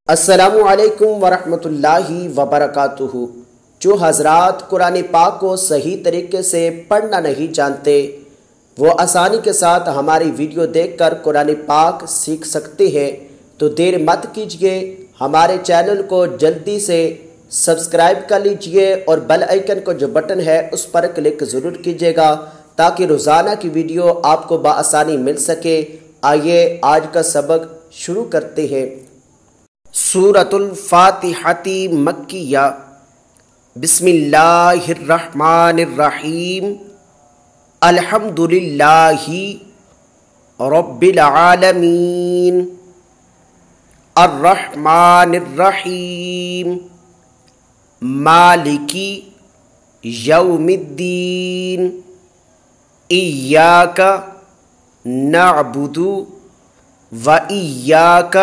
السلام علیکم ورحمۃ اللہ وبرکاتہ۔ جو حضرات قرآن پاک کو صحیح طریقے سے پڑھنا نہیں جانتے وہ آسانی کے ساتھ ہماری ویڈیو دیکھ کر قرآن پاک سیکھ سکتے ہیں، تو دیر مت کیجیے، ہمارے چینل کو جلدی سے سبسکرائب کر لیجئے اور بیل آئیکن کو جو بٹن ہے اس پر کلک ضرور کیجیے گا تاکہ روزانہ کی ویڈیو آپ کو بآسانی مل سکے۔ آئیے آج کا سبق شروع کرتے ہیں۔ سورۃ الفاتحۃ مکیہ۔ بسم اللہ الرحمن الرحیم۔ الحمد للہ رب العالمین الرحمن الرحیم مالک یوم الدین ایاک نعبد و ایاک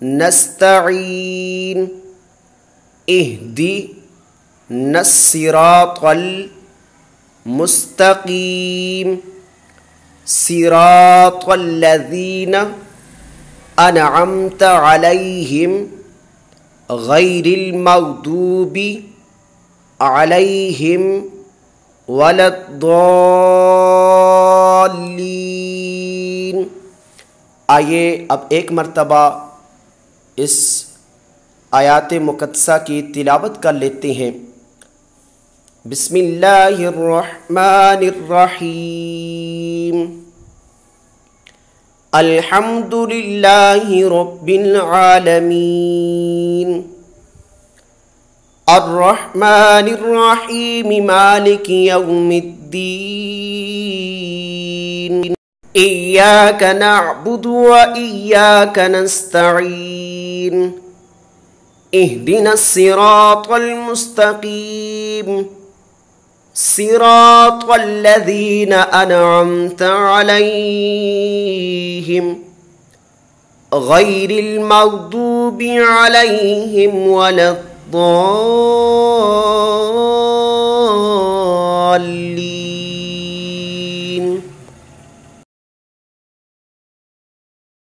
نستعین اہدنا الصراط المستقیم صراط الذین انعمت علیہم غیر المغضوب علیہم ولا الضالین۔ آئیے اب ایک مرتبہ اس آیات مقدسہ کی تلاوت کر لیتے ہیں۔ بسم اللہ الرحمن الرحیم۔ الحمد للہ رب العالمین الرحمن الرحیم مالک یوم الدین ایاک نعبد و ایاک نستعین اہدنا الصراط المستقیم صراط الذین انعمت علیہم غیر المغضوب علیہم ولا الضالین۔